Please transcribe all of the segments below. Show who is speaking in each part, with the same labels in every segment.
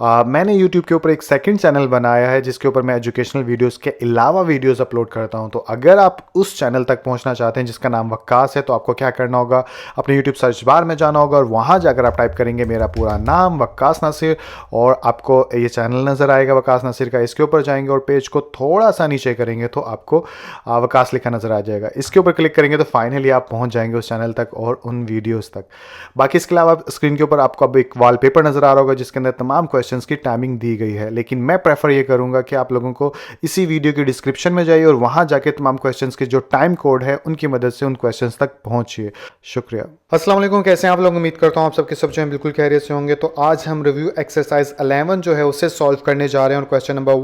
Speaker 1: मैंने YouTube के ऊपर एक सेकंड चैनल बनाया है जिसके ऊपर मैं एजुकेशनल वीडियोस के अलावा वीडियोस अपलोड करता हूं। तो अगर आप उस चैनल तक पहुंचना चाहते हैं जिसका नाम वक्कास है, तो आपको क्या करना होगा, अपने YouTube सर्च बार में जाना होगा और वहां जाकर आप टाइप करेंगे मेरा पूरा नाम वक्कास नासिर और आपको ये चैनल नज़र आएगा वक्कास नासिर का। इसके ऊपर जाएंगे और पेज को थोड़ा सा नीचे करेंगे तो आपको वक्कास लिखा नज़र आ जाएगा। इसके ऊपर क्लिक करेंगे तो फाइनली आप पहुँच जाएंगे उस चैनल तक और उन वीडियोज़ तक। बाकी इसके अलावा स्क्रीन के ऊपर आपको अब एक वॉलपेपर नज़र आ रहा होगा जिसके अंदर तमाम क्वेश्चंस की टाइमिंग दी गई है, लेकिन मैं प्रेफर ये करूंगा कि आप लोगों को इसी वीडियो की डिस्क्रिप्शन में जाइए और वहां जाके तमाम क्वेश्चंस के जो टाइम कोड है उनकी मदद से उन क्वेश्चंस तक पहुंचिए। शुक्रिया। अस्सलाम वालेकुम, कैसे हैं आप लोग? उम्मीद करता हूं आप सबके सब जो हैं बिल्कुल खैरियत से होंगे। तो आज हम रिव्यू एक्सरसाइज 11 जो है उसे सॉल्व करने जा रहे हैं और question number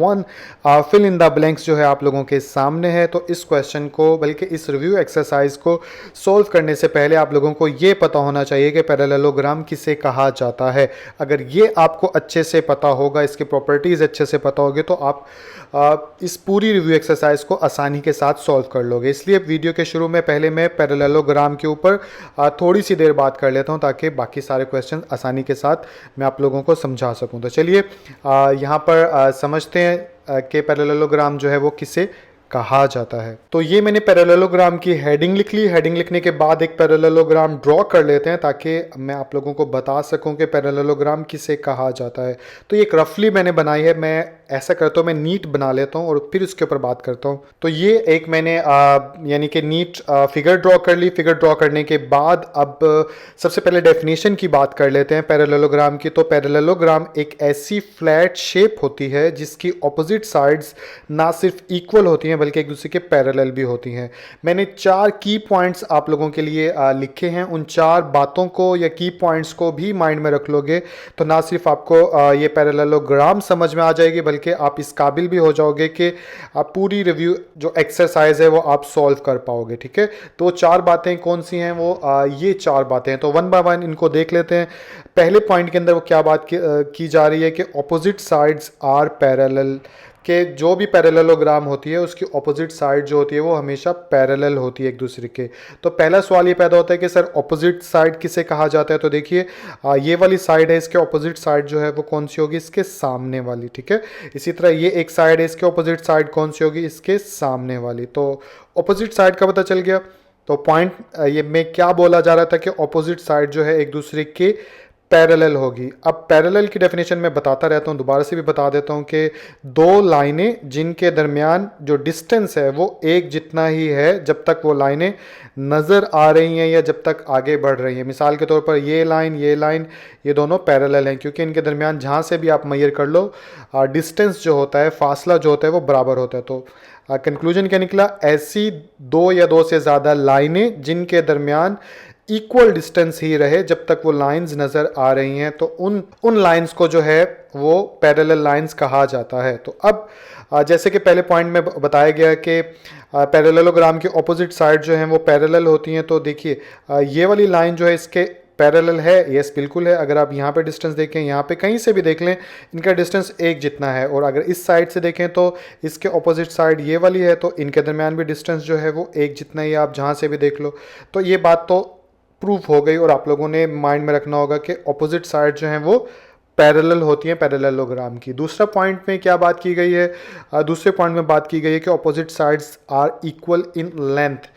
Speaker 1: 1 fill in the blanks जो है आप लोगों के सामने है। तो इस क्वेश्चन को, बल्कि इस रिव्यू एक्सरसाइज को सॉल्व करने से पहले आप लोगों को ये पता होना चाहिए कि पैरेललोग्राम किसे कहा जाता है। अगर ये आपको अच्छे से पता होगा, इसके प्रॉपर्टीज़ अच्छे से पता होगे, तो आप इस पूरी रिव्यू एक्सरसाइज को आसानी के साथ सॉल्व कर लोगे। इसलिए वीडियो के शुरू में पहले मैं पैरेललोग्राम के ऊपर थोड़ी सी देर बात कर लेता हूं ताकि बाकी सारे क्वेश्चन आसानी के साथ मैं आप लोगों को समझा सकूं। तो चलिए यहाँ पर समझते हैं कि पैरेललोग्राम जो है वो किसे कहा जाता है। तो ये मैंने पैरेललोग्राम की हेडिंग लिख ली। हेडिंग लिखने के बाद एक पैरेललोग्राम ड्रॉ कर लेते हैं ताकि मैं आप लोगों को बता सकूं कि पैरेललोग्राम किसे कहा जाता है। तो ये एक रफली मैंने बनाई है। मैं ऐसा करता हूँ, मैं नीट बना लेता हूँ और फिर उसके ऊपर बात करता हूँ। तो ये एक मैंने यानी कि नीट फिगर ड्रॉ कर ली। फिगर ड्रॉ करने के बाद अब सबसे पहले डेफिनेशन की बात कर लेते हैं पैरेललोग्राम की। तो पैरेललोग्राम एक ऐसी फ्लैट शेप होती है जिसकी ऑपोजिट साइड्स ना सिर्फ इक्वल होती हैं बल्कि एक दूसरे के पैरेलल भी होती हैं। मैंने 4 की पॉइंट्स आप लोगों के लिए लिखे हैं। उन 4 बातों को या की पॉइंट्स को भी माइंड में रख लोगे तो ना सिर्फ आपको ये पैरेललोग्राम समझ में आ जाएगी बल्कि आप इस काबिल भी हो जाओगे कि आप पूरी रिव्यू जो एक्सरसाइज है वो आप सॉल्व कर पाओगे। ठीक है, तो 4 बातें कौन सी हैं? वो ये 4 बातें हैं। तो वन बाय वन इनको देख लेते हैं। पहले पॉइंट के अंदर वो क्या बात की जा रही है कि ऑपोजिट साइड्स आर पैरेलल, कि जो भी पैरेललोग्राम होती है उसकी ऑपोजिट साइड जो होती है वो हमेशा पैरेलल होती है एक दूसरे के। तो पहला सवाल ये पैदा होता है कि सर ऑपोजिट साइड किसे कहा जाता है? तो देखिए ये वाली साइड है, इसके ऑपोजिट साइड जो है वो कौन सी होगी? इसके सामने वाली। ठीक है, इसी तरह ये एक साइड है, इसके ऑपोजिट साइड कौन सी होगी? इसके सामने वाली। तो ऑपोजिट साइड का पता चल गया। तो पॉइंट ये में क्या बोला जा रहा था कि ऑपोजिट साइड जो है एक दूसरे के पैरेलल होगी। अब पैरेलल की डेफिनेशन मैं बताता रहता हूँ, दोबारा से भी बता देता हूँ कि 2 लाइनें जिनके दरमियान जो डिस्टेंस है वो एक जितना ही है जब तक वो लाइनें नज़र आ रही हैं या जब तक आगे बढ़ रही हैं। मिसाल के तौर पर ये लाइन ये दोनों पैरेलल हैं क्योंकि इनके दरमियान जहाँ से भी आप मैयर कर लो डिस्टेंस जो होता है, फासला जो होता है वो बराबर होता है। तो कंक्लूजन क्या निकला? ऐसी 2 या 2 से ज़्यादा लाइनें जिनके दरमियान इक्वल डिस्टेंस ही रहे जब तक वो लाइंस नज़र आ रही हैं, तो उन लाइंस को जो है वो पैरेलल लाइंस कहा जाता है। तो अब जैसे कि पहले पॉइंट में बताया गया कि पैरेललोग्राम की ऑपोजिट साइड जो हैं वो पैरेलल होती हैं। तो देखिए ये वाली लाइन जो है इसके पैरेलल है। यस, बिल्कुल है। अगर आप यहाँ पे डिस्टेंस देखें, यहाँ पे कहीं से भी देख लें, इनका डिस्टेंस एक जितना है। और अगर इस साइड से देखें तो इसके ऑपोजिट साइड ये वाली है, तो इनके दरमियान भी डिस्टेंस जो है वो एक जितना ही, आप जहाँ से भी देख लो। तो ये बात तो प्रूफ हो गई और आप लोगों ने माइंड में रखना होगा कि ऑपोजिट साइड जो हैं वो पैरेलल होती हैं पैरेललोग्राम की। दूसरा पॉइंट में क्या बात की गई है? दूसरे पॉइंट में बात की गई है कि opposite sides are equal in length.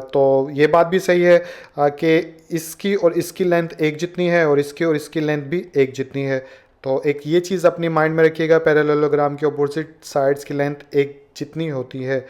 Speaker 1: तो ये बात भी सही है कि इसकी और इसकी लेंथ एक जितनी है और इसकी लेंथ भी एक जितनी है। तो एक ये चीज़ अपनी माइंड में रखिएगा, पैरेललोग्राम की ऑपोजिट साइड्स की लेंथ एक जितनी होती है।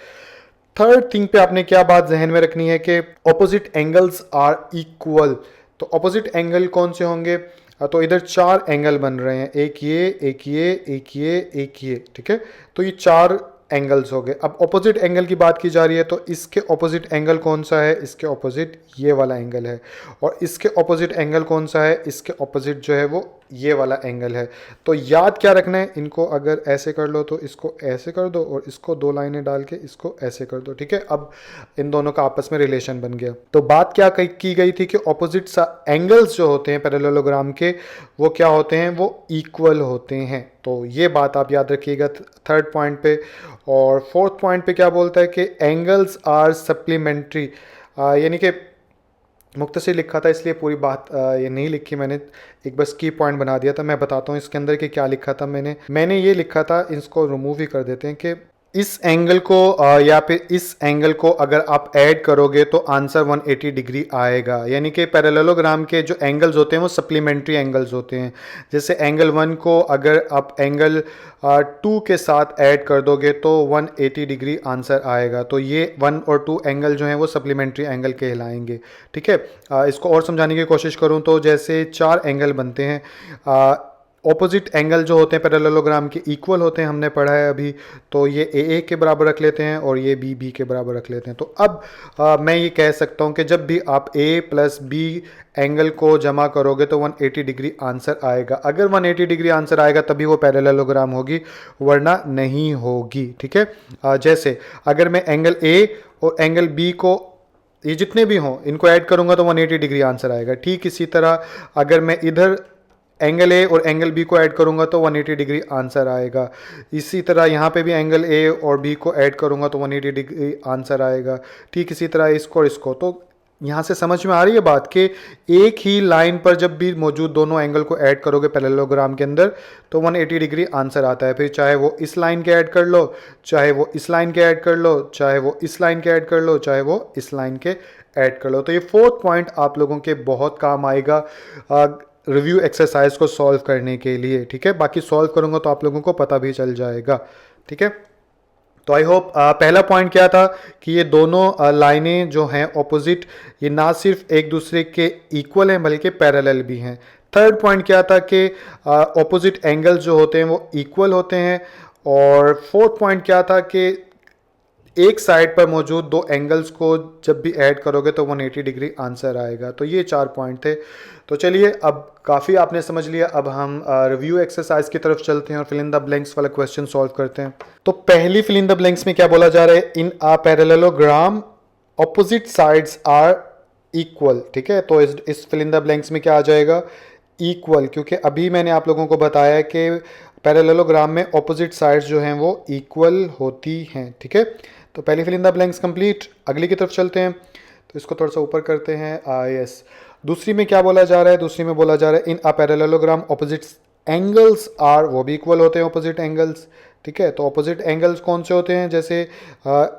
Speaker 1: थर्ड थिंग पे आपने क्या बात जहन में रखनी है कि ऑपोजिट एंगल्स आर इक्वल। तो ऑपोजिट एंगल कौन से होंगे? तो इधर 4 एंगल बन रहे हैं, एक ये, एक ये, एक ये, एक ये। ठीक है, तो ये 4 एंगल्स हो गए। अब ऑपोजिट एंगल की बात की जा रही है तो इसके ऑपोजिट एंगल कौन सा है? इसके ऑपोजिट ये वाला एंगल है। और इसके ऑपोजिट एंगल कौन सा है? इसके ऑपोजिट जो है वो ये वाला एंगल है। तो याद क्या रखना है इनको? अगर ऐसे कर लो तो इसको ऐसे कर दो और इसको 2 लाइनें डाल के इसको ऐसे कर दो। ठीक है, अब इन दोनों का आपस में रिलेशन बन गया। तो बात क्या की गई थी कि ऑपोजिट एंगल्स जो होते हैं पैरेललोग्राम के वो क्या होते हैं? वो इक्वल होते हैं। तो ये बात आप याद रखिएगा थर्ड पॉइंट पे। और फोर्थ पॉइंट पे क्या बोलता है कि एंगल्स आर सप्लीमेंट्री, यानी कि मुख्तसर लिखा था इसलिए पूरी बात ये नहीं लिखी मैंने, एक बस की पॉइंट बना दिया था। मैं बताता हूँ इसके अंदर कि क्या लिखा था मैंने ये लिखा था, इसको रिमूव ही कर देते हैं, कि इस एंगल को या फिर इस एंगल को अगर आप ऐड करोगे तो आंसर 180 डिग्री आएगा। यानी कि पैरेललोग्राम के जो एंगल्स होते हैं वो सप्लीमेंट्री एंगल्स होते हैं। जैसे एंगल 1 को अगर आप एंगल 2 के साथ ऐड कर दोगे तो 180 डिग्री आंसर आएगा। तो ये 1 और 2 एंगल जो हैं वो सप्लीमेंट्री एंगल कहलाएंगे। ठीक है, इसको और समझाने की कोशिश करूँ तो जैसे 4 एंगल बनते हैं, ऑपोजिट एंगल जो होते हैं पैरेललोग्राम के इक्वल होते हैं, हमने पढ़ा है अभी। तो ये ए के बराबर रख लेते हैं और ये बी के बराबर रख लेते हैं। तो अब मैं ये कह सकता हूँ कि जब भी आप ए प्लस बी एंगल को जमा करोगे तो 180 डिग्री आंसर आएगा। अगर 180 डिग्री आंसर आएगा तभी वो पैरेललोग्राम होगी, वरना नहीं होगी। ठीक है, जैसे अगर मैं एंगल ए और एंगल बी को, ये जितने भी हों, इनको ऐड करूंगा तो 180 डिग्री आंसर आएगा। ठीक इसी तरह अगर मैं इधर एंगल ए और एंगल बी को ऐड करूंगा तो 180 डिग्री आंसर आएगा। इसी तरह यहाँ पे भी एंगल ए और बी को ऐड करूंगा तो 180 डिग्री आंसर आएगा। ठीक इसी तरह इसको और इसको। तो यहाँ से समझ में आ रही है बात कि एक ही लाइन पर जब भी मौजूद दोनों एंगल को ऐड करोगे पैरेललोग्राम के अंदर तो 180 डिग्री आंसर आता है। फिर चाहे वो इस लाइन के ऐड कर लो, चाहे वो इस लाइन के ऐड कर लो, चाहे वो इस लाइन के ऐड कर लो, चाहे वो इस लाइन के ऐड कर लो। तो ये 4th पॉइंट आप लोगों के बहुत काम आएगा रिव्यू एक्सरसाइज को सॉल्व करने के लिए। ठीक है, बाकी सॉल्व करूंगा तो आप लोगों को पता भी चल जाएगा। ठीक है, तो आई होप पहला पॉइंट क्या था कि ये दोनों लाइनें जो हैं ऑपोजिट, ये ना सिर्फ एक दूसरे के इक्वल हैं बल्कि पैरेलल भी हैं। थर्ड पॉइंट क्या था कि ऑपोजिट एंगल्स जो होते हैं वो इक्वल होते हैं। और फोर्थ पॉइंट क्या था कि एक साइड पर मौजूद दो एंगल्स को जब भी ऐड करोगे तो 180 डिग्री आंसर आएगा। तो ये 4 पॉइंट थे। तो चलिए, अब काफ़ी आपने समझ लिया, अब हम रिव्यू एक्सरसाइज की तरफ चलते हैं और फिल इन द ब्लैंक्स वाला क्वेश्चन सॉल्व करते हैं। तो पहली फिल इन द ब्लैंक्स में क्या बोला जा रहा है, in a parallelogram opposite sides are equal. ठीक है, तो इस फिल इन द ब्लैंक्स में क्या आ जाएगा, इक्वल, क्योंकि अभी मैंने आप लोगों को बताया कि पैरेललोग्राम में ऑपोजिट साइड्स जो हैं वो इक्वल होती हैं। ठीक है, तो पहली fill in the blanks complete. अगली की तरफ चलते हैं, तो इसको थोड़ा सा ऊपर करते हैं। यस, दूसरी में क्या बोला जा रहा है, दूसरी में बोला जा रहा है in a parallelogram opposite angles are, वो भी इक्वल होते हैं ऑपोजिट एंगल्स। ठीक है, तो ऑपोजिट एंगल्स कौन से होते हैं, जैसे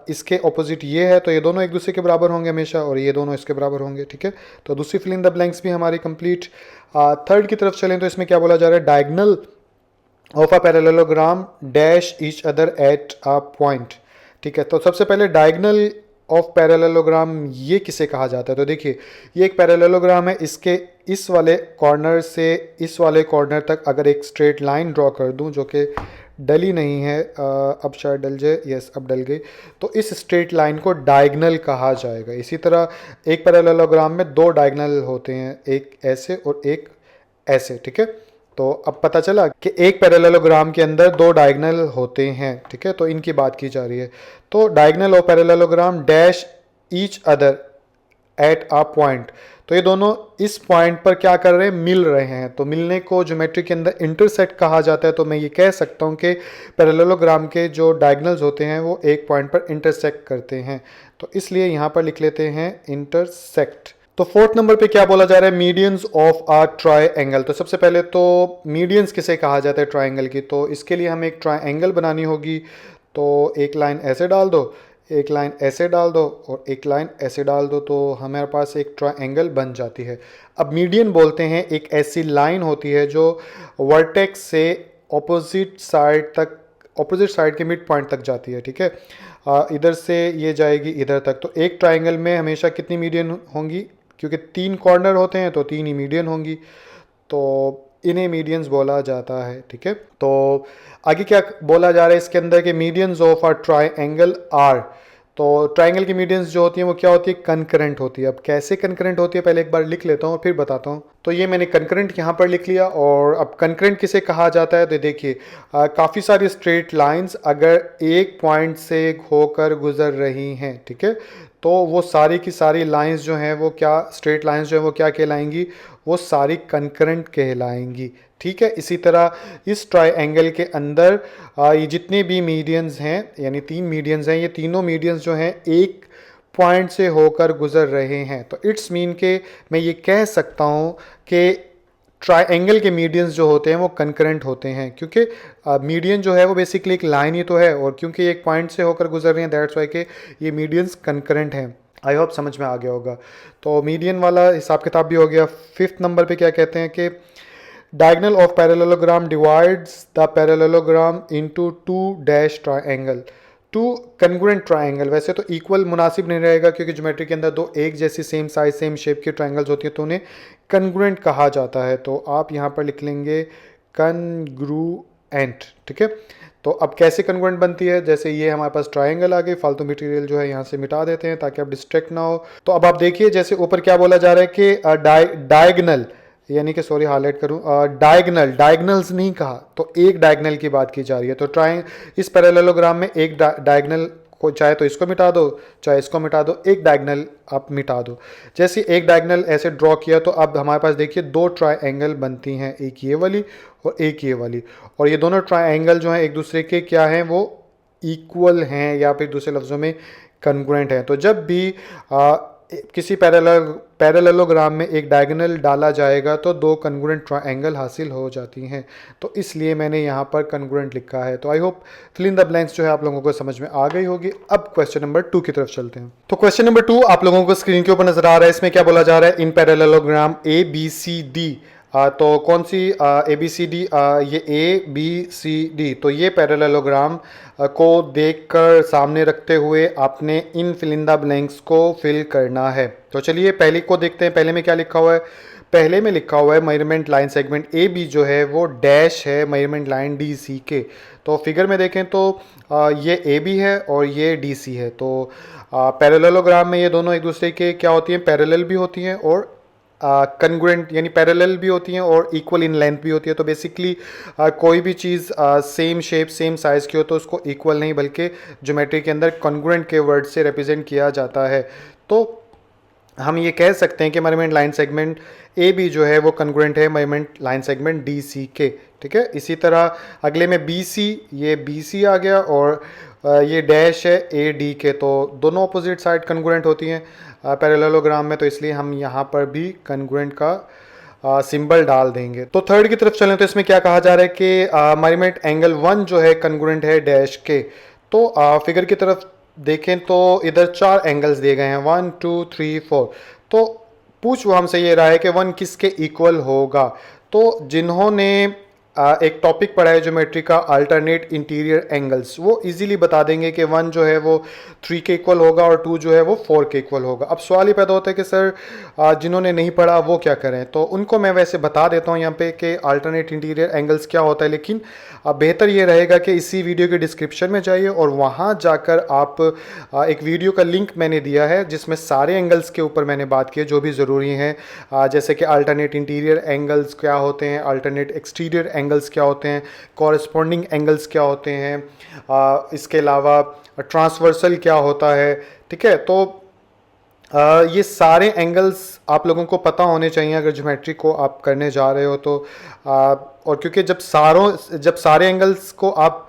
Speaker 1: इसके ऑपोजिट ये है तो ये दोनों एक दूसरे के बराबर होंगे हमेशा, और ये दोनों इसके बराबर होंगे। ठीक है, तो दूसरी फिल इन द ब्लैंक्स भी हमारी कंप्लीट। थर्ड की तरफ चलें तो इसमें क्या बोला जा रहा है, diagonal of a parallelogram dash each other at a point. ठीक है, तो सबसे पहले डायगनल ऑफ पैरेललोग्राम ये किसे कहा जाता है, तो देखिए ये एक पैरेललोग्राम है, इसके इस वाले कॉर्नर से इस वाले कॉर्नर तक अगर एक स्ट्रेट लाइन ड्रॉ कर दूं जो कि डली नहीं है, अब शायद डल जाए, यस अब डल गई, तो इस स्ट्रेट लाइन को डायगनल कहा जाएगा। इसी तरह एक पैरेललोग्राम में 2 डायगनल होते हैं, एक ऐसे और एक ऐसे। ठीक है, तो अब पता चला कि एक पैरेललोग्राम के अंदर 2 डायगनल होते हैं। ठीक है, तो इनकी बात की जा रही है। तो diagonal of parallelogram dash each other at a point, तो ये दोनों इस पॉइंट पर क्या कर रहे हैं, मिल रहे हैं। तो मिलने को ज्योमेट्री के अंदर इंटरसेक्ट कहा जाता है। तो मैं ये कह सकता हूँ कि पैरेललोग्राम के जो डायगनल्स होते हैं वो एक पॉइंट पर इंटरसेक्ट करते हैं, तो इसलिए यहाँ पर लिख लेते हैं इंटरसेक्ट। तो 4th नंबर पे क्या बोला जा रहा है, मीडियंस ऑफ अ ट्रायंगल। तो सबसे पहले तो मीडियंस किसे कहा जाता है ट्रायंगल की, तो इसके लिए हमें एक ट्रायंगल बनानी होगी। तो एक लाइन ऐसे डाल दो, एक लाइन ऐसे डाल दो और एक लाइन ऐसे डाल दो, तो हमारे पास एक ट्रायंगल बन जाती है। अब मीडियन बोलते हैं एक ऐसी लाइन होती है जो वर्टेक्स से ऑपोजिट साइड के मिड पॉइंट तक जाती है। ठीक है, इधर से ये जाएगी इधर तक। तो एक ट्रायंगल में हमेशा कितनी मीडियन होंगी, क्योंकि 3 कॉर्नर होते हैं तो 3 ही मीडियन होंगी, तो इन्हें मीडियंस बोला जाता है। ठीक है, तो आगे क्या बोला जा रहा है इसके अंदर कि medians of a triangle are, तो ट्रायंगल की मीडियंस जो होती हैं वो क्या होती है, कंकरेंट होती है। अब कैसे कंकरेंट होती है पहले एक बार लिख लेता हूँ फिर बताता हूँ। तो ये मैंने कंकरेंट यहाँ पर लिख लिया। और अब कंकरेंट किसे कहा जाता है, तो देखिए काफ़ी सारी स्ट्रेट लाइंस अगर एक पॉइंट से होकर गुजर रही हैं, ठीक है, तो वो सारी की सारी लाइंस जो हैं वो क्या, स्ट्रेट लाइंस जो हैं वो क्या कहलाएंगी, वो सारी कंकरेंट कहलाएंगी। ठीक है, इसी तरह इस ट्रायंगल के अंदर ये जितने भी मीडियंस हैं, यानी 3 मीडियंस हैं, ये तीनों मीडियंस जो हैं एक पॉइंट से होकर गुजर रहे हैं। तो इट्स मीन के मैं ये कह सकता हूँ कि ट्राइंगल के मीडियंस जो होते हैं वो कंकरेंट होते हैं, क्योंकि मीडियन जो है वो बेसिकली एक लाइन ही तो है, और क्योंकि एक पॉइंट से होकर गुजर रहे हैं दैट्स वाई के ये मीडियंस कंकरेंट हैं। आई होप समझ में आ गया होगा। तो मीडियन वाला हिसाब किताब भी हो गया। 5th नंबर पे क्या कहते हैं कि diagonal of parallelogram divides the parallelogram into two dash triangle two congruent triangle. वैसे तो इक्वल मुनासिब नहीं रहेगा, क्योंकि ज्योमेट्री के अंदर दो एक जैसी सेम साइज सेम शेप की ट्राइंगल्स होती है तो उन्हें कन्ग्रुएंट कहा जाता है। तो आप यहाँ पर लिख लेंगे कन्ग्रुएंट, ठीक है। तो अब कैसे कन्ग्रुएंट बनती है, जैसे ये हमारे पास ट्राइंगल आ गई, फालतू मटेरियल जो है यहाँ से मिटा देते हैं ताकि आप डिस्ट्रैक्ट ना हो। तो अब आप देखिए जैसे ऊपर क्या बोला जा रहा है कि डायगनल, यानी कि सॉरी हाईलाइट करूं, डायगनल, डायगनल्स नहीं कहा, तो एक डायगनल की बात की जा रही है। तो इस पैरेललोग्राम में एक डायगनल को चाहे तो इसको मिटा दो चाहे इसको मिटा दो, एक डायगनल आप मिटा दो। जैसे एक डायगनल ऐसे ड्रॉ किया तो अब हमारे पास देखिए दो ट्राइंगल बनती हैं, एक ये वाली और एक ये वाली, और ये दोनों ट्राइंगल जो हैं एक दूसरे के क्या हैं, वो इक्वल हैं, या फिर दूसरे लफ्ज़ों में कन्ग्रुएंट हैं। तो जब भी किसी पैरेललोग्राम में एक डायगोनल डाला जाएगा तो दो कन्ग्रुएंट ट्राइंगल हासिल हो जाती हैं। तो इसलिए मैंने यहाँ पर कन्ग्रुएंट लिखा है। तो I hope fill in the blanks जो है आप लोगों को समझ में आ गई होगी। अब क्वेश्चन नंबर 2 की तरफ चलते हैं। तो क्वेश्चन नंबर 2 आप लोगों को स्क्रीन के ऊपर नजर आ रहा है। इसमें क्या बोला जा रहा है, in parallelogram A B C D. तो कौन सी ए बी सी डी, ये ए बी सी डी, तो ये पैरेललोग्राम को देखकर सामने रखते हुए आपने इन फिल इन द ब्लैंक्स को फिल करना है। तो चलिए पहले को देखते हैं। पहले में क्या लिखा हुआ है, पहले में लिखा हुआ है measurement line segment A B जो है वो डैश है मेजरमेंट लाइन डी सी के। तो फिगर में देखें तो ये ए बी है और ये डी सी है। तो पैरेललोग्राम में ये दोनों एक दूसरे के क्या होती हैं, पैरेलल भी होती हैं और कन्ग्रुएंट यानी पैरेलल भी होती हैं और इक्वल इन लेंथ भी होती है। तो बेसिकली कोई भी चीज़ सेम शेप सेम साइज़ की हो तो उसको इक्वल नहीं बल्कि ज्योमेट्री के अंदर कन्ग्रुएंट के वर्ड से रिप्रेजेंट किया जाता है। तो हम ये कह सकते हैं कि measurement line segment A B जो है वो कन्ग्रुएंट है measurement line segment D C के, ठीक है। इसी तरह अगले में बी सी, ये बी सी आ गया और ये डैश है ए डी के। तो दोनों अपोजिट साइड कन्ग्रुएंट होती हैं पैरेललोग्राम में, तो इसलिए हम यहाँ पर भी कन्ग्रुएंट का सिंबल डाल देंगे। तो थर्ड की तरफ चलें तो इसमें क्या कहा जा रहा है कि मेजरमेंट एंगल 1 जो है कन्ग्रुएंट है डैश के। तो फिगर की तरफ देखें तो इधर 4 एंगल्स दिए गए हैं, 1 2 3 4। तो पूछ वो हमसे ये रहा है कि 1 किसके इक्वल होगा। तो जिन्होंने एक टॉपिक पढ़ा है ज्योमेट्री का अल्टरनेट इंटीरियर एंगल्स, वो इजीली बता देंगे कि 1 जो है वो 3 के इक्वल होगा और 2 जो है वो 4 के इक्वल होगा। अब सवाल ये पैदा होता है कि सर जिन्होंने नहीं पढ़ा वो क्या करें। तो उनको मैं वैसे बता देता हूँ यहाँ पे कि अल्टरनेट इंटीरियर एंगल्स क्या होता है, लेकिन बेहतर ये रहेगा कि इसी वीडियो के डिस्क्रिप्शन में जाइए और वहाँ जाकर आप एक वीडियो का लिंक मैंने दिया है जिसमें सारे एंगल्स के ऊपर मैंने बात की है जो भी ज़रूरी हैं, जैसे कि अल्टरनेट इंटीरियर एंगल्स क्या होते हैं, अल्टरनेट एक्सटीरियर एंगल्स क्या होते हैं, कॉरेस्पॉन्डिंग एंगल्स क्या होते हैं, इसके अलावा ट्रांसवर्सल क्या होता है, ठीक है। तो ये सारे एंगल्स आप लोगों को पता होने चाहिए अगर ज्योमेट्री को आप करने जा रहे हो तो। और क्योंकि जब सारे एंगल्स को आप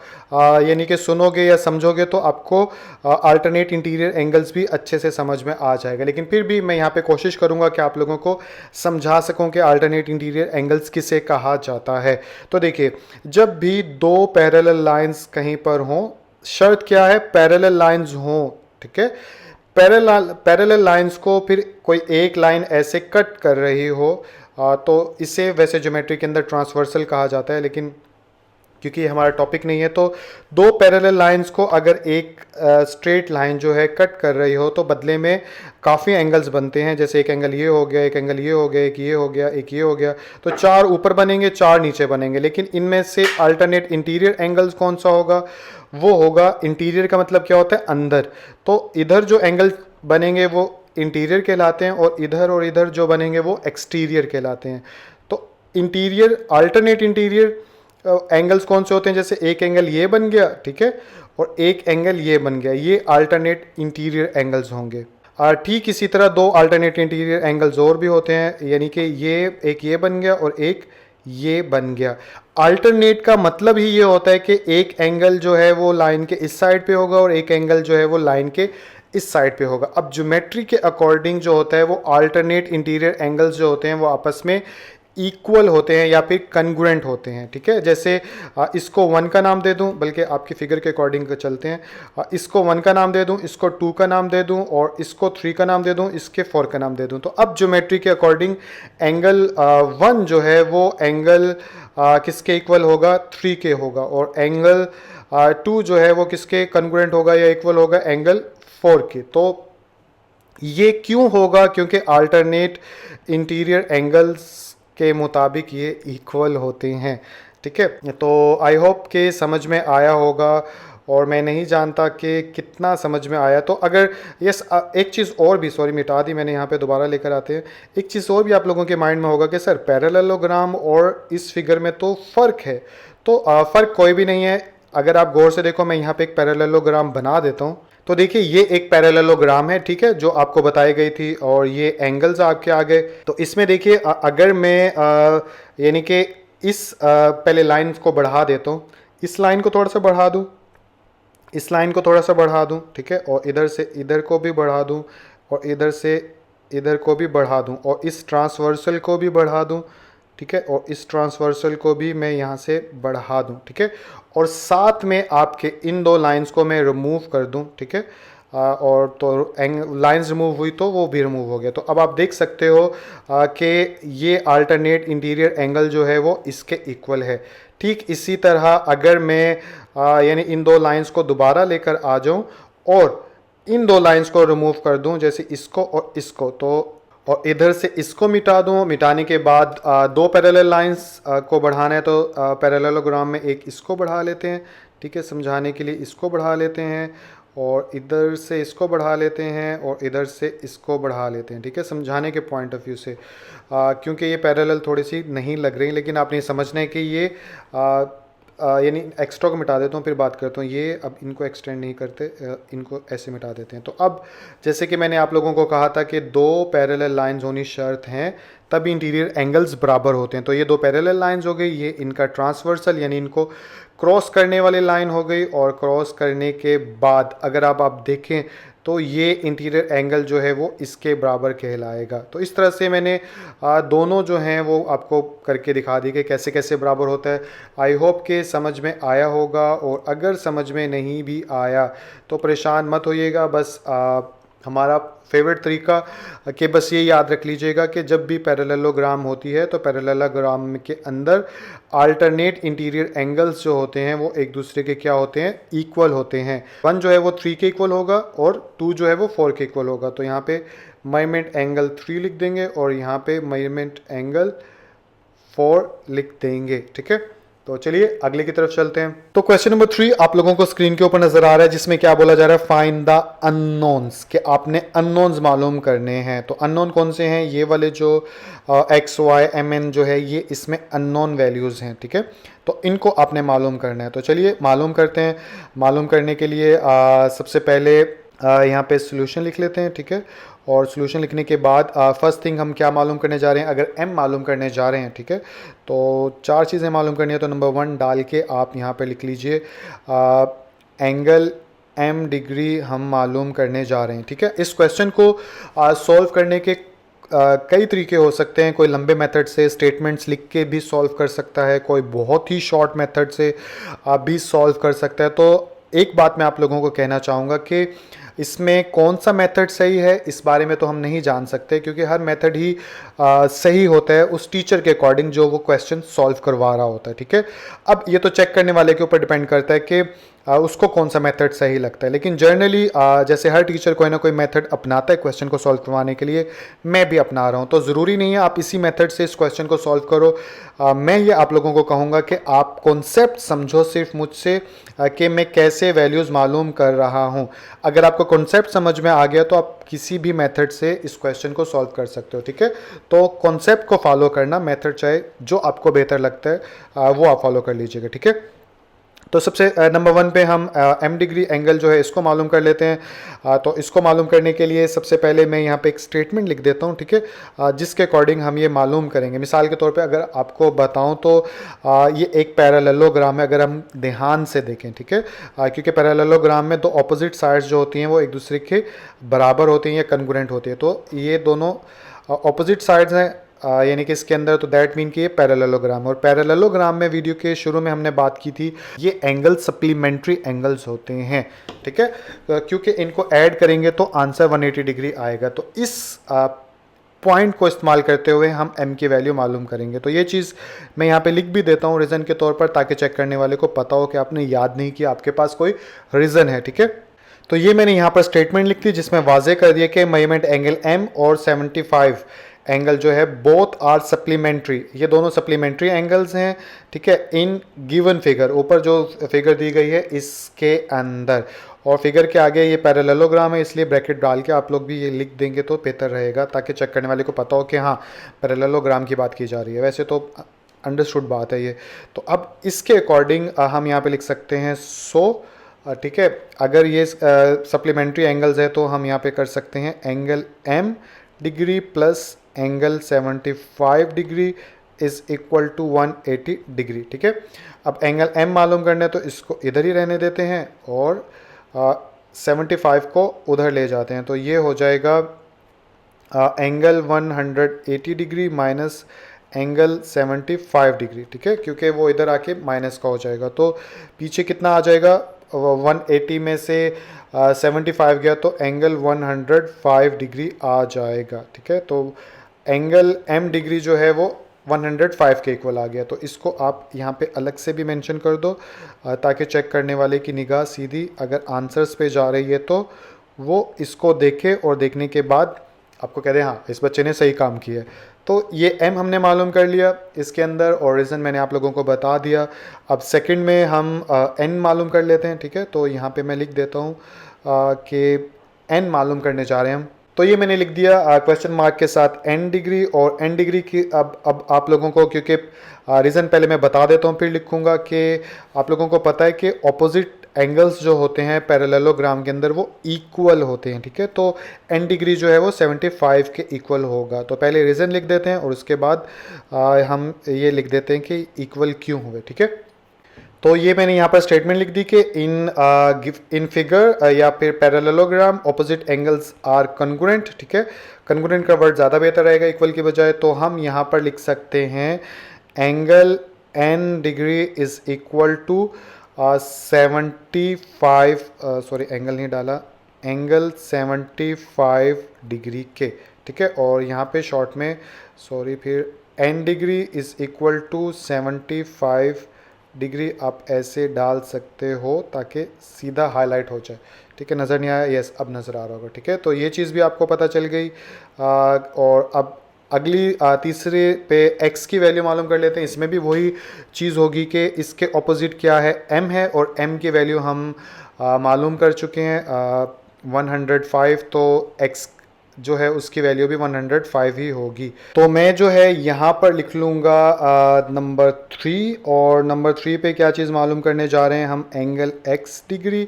Speaker 1: यानी कि सुनोगे या समझोगे तो आपको अल्टरनेट इंटीरियर एंगल्स भी अच्छे से समझ में आ जाएगा। लेकिन फिर भी मैं यहाँ पे कोशिश करूँगा कि आप लोगों को समझा सकूँ कि अल्टरनेट इंटीरियर एंगल्स किसे कहा जाता है। तो देखिए, जब भी दो पैरेलल लाइंस कहीं पर हों, शर्त क्या है, पैरेलल लाइंस हों, ठीक है। पैरेलल लाइंस को फिर कोई एक लाइन ऐसे कट कर रही हो तो इसे वैसे ज्योमेट्री के अंदर ट्रांसवर्सल कहा जाता है, लेकिन क्योंकि हमारा टॉपिक नहीं है तो दो पैरेलल लाइंस को अगर एक स्ट्रेट लाइन जो है कट कर रही हो तो बदले में काफ़ी एंगल्स बनते हैं। जैसे एक एंगल ये हो गया, एक एंगल ये हो गया, एक ये हो गया, एक ये हो गया, तो 4 ऊपर बनेंगे 4 नीचे बनेंगे। लेकिन इनमें से अल्टरनेट इंटीरियर एंगल्स कौन सा होगा, वो होगा, इंटीरियर का मतलब क्या होता है, अंदर। तो इधर जो एंगल बनेंगे वो इंटीरियर कहलाते हैं और इधर जो बनेंगे वो एक्सटीरियर कहलाते हैं। तो इंटीरियर अल्टरनेट इंटीरियर एंगल्स कौन से होते हैं, जैसे एक एंगल ये बन गया, ठीक है, और एक एंगल ये बन गया, ये अल्टरनेट इंटीरियर एंगल्स होंगे। ठीक इसी तरह दो अल्टरनेट इंटीरियर एंगल्स और भी होते हैं, यानी कि एक ये बन गया और एक ये बन गया। अल्टरनेट का मतलब ही ये होता है कि एक एंगल जो है वो लाइन के इस साइड पे होगा और एक एंगल जो है वो लाइन के इस साइड पे होगा। अब ज्योमेट्री के अकॉर्डिंग जो होता है वो अल्टरनेट इंटीरियर एंगल्स जो होते हैं वो आपस में इक्वल होते हैं या फिर कन्ग्रुएंट होते हैं, ठीक है। जैसे इसको 1 का नाम दे दूं, बल्कि आपकी फिगर के अकॉर्डिंग चलते हैं, इसको 1 का नाम दे दूं, इसको 2 का नाम दे दूं और इसको 3 का नाम दे दूं, इसके 4 का नाम दे दूं। तो अब ज्योमेट्री के अकॉर्डिंग एंगल 1 जो है वो एंगल किसके इक्वल होगा, 3 के होगा, और एंगल 2 जो है वो किसके कन्ग्रुएंट होगा या इक्वल होगा, एंगल 4 के। तो ये क्यों होगा, क्योंकि अल्टरनेट इंटीरियर एंगल्स के मुताबिक ये इक्वल होते हैं, ठीक है। तो आई होप कि समझ में आया होगा, और मैं नहीं जानता कि कितना समझ में आया। तो अगर यस एक चीज़ और भी, सॉरी मिटा दी मैंने, यहाँ पे दोबारा लेकर आते हैं। एक चीज़ और भी आप लोगों के माइंड में होगा कि सर पैरेललोग्राम और इस फिगर में तो फ़र्क है। तो फ़र्क कोई भी नहीं है। अगर आप गौर से देखो, मैं यहाँ पे एक पैरेललोग्राम बना देता हूँ। तो देखिए ये एक पैरेललोग्राम है, ठीक है, जो आपको बताई गई थी, और ये एंगल्स आपके आ गए। तो इसमें देखिए अगर मैं यानी कि इस पहले लाइन को बढ़ा देता हूँ, इस लाइन को थोड़ा सा बढ़ा दूँ, इस लाइन को थोड़ा सा बढ़ा दूँ, ठीक है, और इधर से इधर को भी बढ़ा दूँ, और इधर से इधर को भी बढ़ा दूँ, और इस ट्रांसवर्सल को भी बढ़ा दूँ, ठीक है, और इस ट्रांसवर्सल को भी मैं यहाँ से बढ़ा दूँ, ठीक है, और साथ में आपके इन दो लाइंस को मैं रिमूव कर दूँ, ठीक है। और तो लाइंस रिमूव हुई तो वो भी रिमूव हो गया। तो अब आप देख सकते हो कि ये अल्टरनेट इंटीरियर एंगल जो है वो इसके इक्वल है। ठीक इसी तरह अगर मैं यानी इन दो लाइंस को दोबारा लेकर आ जाऊं और इन दो लाइंस को रिमूव कर दूं, जैसे इसको और इसको, तो और इधर से इसको मिटा दूं, मिटाने के बाद दो पैरेलल लाइंस को बढ़ाना है, तो पैरेललोग्राम में एक इसको बढ़ा लेते हैं, ठीक है, समझाने के लिए इसको बढ़ा लेते हैं, और इधर से इसको बढ़ा लेते हैं, और इधर से इसको बढ़ा लेते हैं, ठीक है, समझाने के पॉइंट ऑफ व्यू से। क्योंकि ये पैरेलल थोड़ी सी नहीं लग रही, लेकिन आपने समझना है कि ये यानी एक्स्ट्रा को मिटा देता हूँ, फिर बात करता हूँ। ये अब इनको एक्सटेंड नहीं करते, इनको ऐसे मिटा देते हैं। तो अब जैसे कि मैंने आप लोगों को कहा था कि दो पैरेलल लाइंस होनी शर्त हैं, तभी इंटीरियर एंगल्स बराबर होते हैं। तो ये दो पैरेलल लाइंस हो गई, ये इनका ट्रांसवर्सल यानी इनको क्रॉस करने वाली लाइन हो गई, और क्रॉस करने के बाद अगर आप देखें तो ये इंटीरियर एंगल जो है वो इसके बराबर कहलाएगा। तो इस तरह से मैंने दोनों जो हैं वो आपको करके दिखा दी कि कैसे कैसे बराबर होता है। आई होप कि समझ में आया होगा, और अगर समझ में नहीं भी आया तो परेशान मत होइएगा। बस हमारा फेवरेट तरीका कि बस ये याद रख लीजिएगा कि जब भी पैरेललोग्राम होती है तो पैरेललोग्राम के अंदर अल्टरनेट इंटीरियर एंगल्स जो होते हैं वो एक दूसरे के क्या होते हैं, इक्वल होते हैं। 1 जो है वो 3 के इक्वल होगा, और 2 जो है वो 4 के इक्वल होगा। तो यहाँ पे मेजरमेंट एंगल 3 लिख देंगे, और यहाँ पे मेजरमेंट एंगल 4 लिख देंगे, ठीक है। तो चलिए अगले की तरफ चलते हैं। तो क्वेश्चन नंबर 3 आप लोगों को स्क्रीन के ऊपर नजर आ रहा है, जिसमें क्या बोला जा रहा है, फाइंड द अननोन्स, कि आपने अननोन्स मालूम करने हैं। तो अननोन कौन से हैं, ये वाले जो एक्स वाई एम एन जो है, ये इसमें अननोन वैल्यूज़ हैं, ठीक है। तो इनको आपने मालूम करना है। तो चलिए मालूम करते हैं। मालूम करने के लिए सबसे पहले यहाँ पे सोल्यूशन लिख लेते हैं, ठीक है। और सोल्यूशन लिखने के बाद फर्स्ट थिंग हम क्या मालूम करने जा रहे हैं, अगर m मालूम करने जा रहे हैं, ठीक है, तो 4 चीज़ें मालूम करनी है। तो नंबर 1 डाल के आप यहाँ पे लिख लीजिए एंगल m डिग्री हम मालूम करने जा रहे हैं, ठीक है। इस क्वेश्चन को सॉल्व करने के कई तरीके हो सकते हैं। कोई लंबे मेथड से स्टेटमेंट्स लिख के भी सॉल्व कर सकता है, कोई बहुत ही शॉर्ट मेथड से भी सॉल्व कर सकता है। तो एक बात मैं आप लोगों को कहना चाहूँगा कि इसमें कौन सा मेथड सही है इस बारे में तो हम नहीं जान सकते, क्योंकि हर मेथड ही सही होता है उस टीचर के अकॉर्डिंग जो वो क्वेश्चन सॉल्व करवा रहा होता है, ठीक है। अब ये तो चेक करने वाले के ऊपर डिपेंड करता है कि उसको कौन सा मेथड सही लगता है। लेकिन जनरली जैसे हर टीचर कोई ना कोई मेथड अपनाता है क्वेश्चन को सॉल्व करवाने के लिए, मैं भी अपना रहा हूँ। तो ज़रूरी नहीं है आप इसी मेथड से इस क्वेश्चन को सॉल्व करो। मैं ये आप लोगों को कहूँगा कि आप कॉन्सेप्ट समझो सिर्फ मुझसे कि मैं कैसे वैल्यूज़ मालूम कर रहा हूँ। अगर आपको कॉन्सेप्ट समझ में आ गया तो आप किसी भी मेथड से इस क्वेश्चन को सॉल्व कर सकते हो, ठीक है। तो कॉन्सेप्ट को फॉलो करना, मेथड चाहे जो आपको बेहतर लगता है वो आप फॉलो कर लीजिएगा, ठीक है। तो सबसे नंबर 1 पे हम m डिग्री एंगल जो है इसको मालूम कर लेते हैं। तो इसको मालूम करने के लिए सबसे पहले मैं यहाँ पे एक स्टेटमेंट लिख देता हूँ, ठीक है, जिसके अकॉर्डिंग हम ये मालूम करेंगे। मिसाल के तौर पे अगर आपको बताऊँ तो ये एक पैरेललोग्राम है, अगर हम ध्यान से देखें, ठीक है, क्योंकि पैरेललोग्राम में दो ऑपोजिट साइड्स जो होती हैं वो एक दूसरे के बराबर होती हैं या कन्ग्रुएंट होती है। तो ये दोनों ऑपोजिट साइड्स हैं, यानी कि इसके अंदर, तो दैट मीन कि ये पैरेललोग्राम। और पैरेललोग्राम में वीडियो के शुरू में हमने बात की थी, ये एंगल सप्लीमेंट्री एंगल्स होते हैं, ठीक है, क्योंकि इनको ऐड करेंगे तो आंसर 180 डिग्री आएगा। तो इस पॉइंट को इस्तेमाल करते हुए हम m की वैल्यू मालूम करेंगे। तो ये चीज़ मैं यहाँ पे लिख भी देता हूँ रीज़न के तौर पर, ताकि चेक करने वाले को पता हो कि आपने याद नहीं किया, आपके पास कोई रीज़न है, ठीक है। तो ये मैंने यहाँ पर स्टेटमेंट लिख दी जिसमें वाजे कर दिया कि मेजरमेंट एंगल m और 75 एंगल जो है बोथ आर सप्लीमेंट्री, ये दोनों सप्लीमेंट्री एंगल्स हैं, ठीक है, इन गिवन फिगर, ऊपर जो फिगर दी गई है इसके अंदर। और फिगर के आगे ये पैरेललोग्राम है, इसलिए ब्रैकेट डाल के आप लोग भी ये लिख देंगे तो बेहतर रहेगा, ताकि चेक करने वाले को पता हो कि हाँ पैरेललोग्राम की बात की जा रही है। वैसे तो अंडरस्टूड बात है ये। तो अब इसके अकॉर्डिंग हम यहाँ पे लिख सकते हैं 100, ठीक है। अगर ये सप्लीमेंट्री एंगल्स है तो हम यहाँ पे कर सकते हैं angle m degree plus angle 75 degree is equal to 180 degree, ठीक है। अब एंगल m मालूम करना है तो इसको इधर ही रहने देते हैं और 75 को उधर ले जाते हैं। तो ये हो जाएगा angle 180 degree minus angle 75 degree, ठीक है, क्योंकि वो इधर आके माइनस का हो जाएगा। तो पीछे कितना आ जाएगा, 180 में से 75 गया तो एंगल 105 डिग्री आ जाएगा, ठीक है। तो एंगल m डिग्री जो है वो 105 के इक्वल आ गया। तो इसको आप यहाँ पे अलग से भी मेंशन कर दो, ताकि चेक करने वाले की निगाह सीधी अगर आंसर्स पे जा रही है तो वो इसको देखे और देखने के बाद आपको कह दे हाँ इस बच्चे ने सही काम किया है। तो ये m हमने मालूम कर लिया इसके अंदर, और रीज़न मैंने आप लोगों को बता दिया। अब सेकंड में हम n मालूम कर लेते हैं, ठीक है। तो यहाँ पे मैं लिख देता हूँ कि n मालूम करने जा रहे हैं हम। तो ये मैंने लिख दिया क्वेश्चन मार्क के साथ n डिग्री, और n डिग्री की अब आप लोगों को, क्योंकि रीज़न पहले मैं बता देता हूँ फिर लिखूँगा, कि आप लोगों को पता है कि ऑपोजिट एंगल्स जो होते हैं पैरेललोग्राम के अंदर वो इक्वल होते हैं, ठीक है। तो n डिग्री जो है वो 75 के इक्वल होगा। तो पहले रीज़न लिख देते हैं और उसके बाद हम ये लिख देते हैं कि इक्वल क्यों हुए, ठीक है। तो ये मैंने यहाँ पर स्टेटमेंट लिख दी कि इन फिगर या फिर parallelogram opposite angles are congruent, ठीक है। कन्ग्रुएंट का वर्ड ज़्यादा बेहतर रहेगा इक्वल की बजाय। तो हम यहाँ पर लिख सकते हैं angle n degree is equal to 75, sorry angle नहीं डाला, एंगल 75 डिग्री के, ठीक है। और यहाँ पे शॉर्ट में सॉरी फिर n degree is equal to 75 degree आप ऐसे डाल सकते हो ताकि सीधा हाईलाइट हो जाए, ठीक है। नज़र नहीं आया, यस अब नज़र आ रहा होगा, ठीक है। तो ये चीज़ भी आपको पता चल गई। और अब अगली तीसरे पे x की वैल्यू मालूम कर लेते हैं। इसमें भी वही चीज़ होगी कि इसके ऑपोजिट क्या है, m है, और m की वैल्यू हम मालूम कर चुके हैं 105। तो x जो है उसकी वैल्यू भी 105 ही होगी। तो मैं जो है यहाँ पर लिख लूँगा नंबर 3, और नंबर 3 पे क्या चीज़ मालूम करने जा रहे हैं हम, एंगल x डिग्री,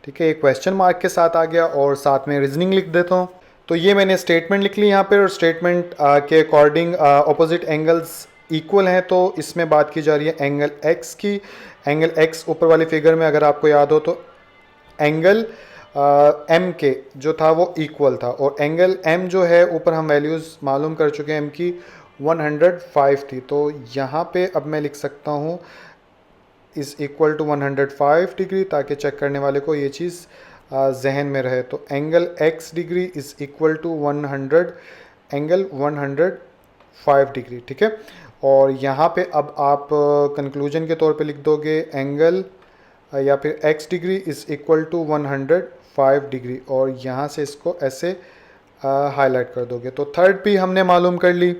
Speaker 1: ठीक है। एक क्वेश्चन मार्क के साथ आ गया और साथ में रीजनिंग लिख देता हूँ। तो ये मैंने स्टेटमेंट लिख ली यहाँ पर, और स्टेटमेंट के अकॉर्डिंग ऑपोजिट एंगल्स इक्वल हैं। तो इसमें बात की जा रही है एंगल x की। एंगल x ऊपर वाली फिगर में अगर आपको याद हो तो एंगल m के जो था वो इक्वल था, और एंगल m जो है ऊपर हम वैल्यूज़ मालूम कर चुके हैं, m की 105 थी। तो यहाँ पे अब मैं लिख सकता हूँ इज़ इक्वल टू 105 डिग्री, ताकि चेक करने वाले को ये चीज़ जहन में रहे। तो angle x degree is equal to 100 angle 105 degree, ठीक है। और यहाँ पे अब आप कंक्लूजन के तौर पे लिख दोगे एंगल या फिर x degree is equal to 105 degree, और यहाँ से इसको ऐसे हाईलाइट कर दोगे। तो थर्ड भी हमने मालूम कर ली।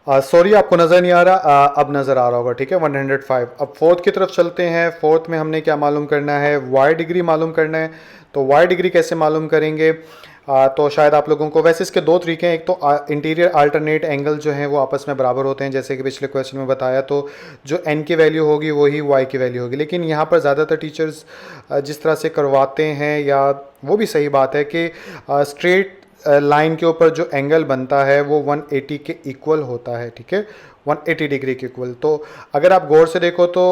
Speaker 1: सॉरी आपको नज़र नहीं आ रहा, अब नज़र आ रहा होगा, ठीक है। 105। अब फोर्थ की तरफ चलते हैं। फोर्थ में हमने क्या मालूम करना है, वाई डिग्री मालूम करना है। तो वाई डिग्री कैसे मालूम करेंगे, तो शायद आप लोगों को, वैसे इसके दो तरीके हैं। एक तो इंटीरियर अल्टरनेट एंगल जो है वो आपस में बराबर होते हैं, जैसे कि पिछले क्वेश्चन में बताया, तो जो एन की वैल्यू होगी वही वाई की वैल्यू होगी। लेकिन यहाँ पर ज़्यादातर टीचर्स जिस तरह से करवाते हैं, या वो भी सही बात है कि स्ट्रेट लाइन के ऊपर जो एंगल बनता है वो 180 के इक्वल होता है, ठीक है, 180 डिग्री के इक्वल। तो अगर आप गौर से देखो तो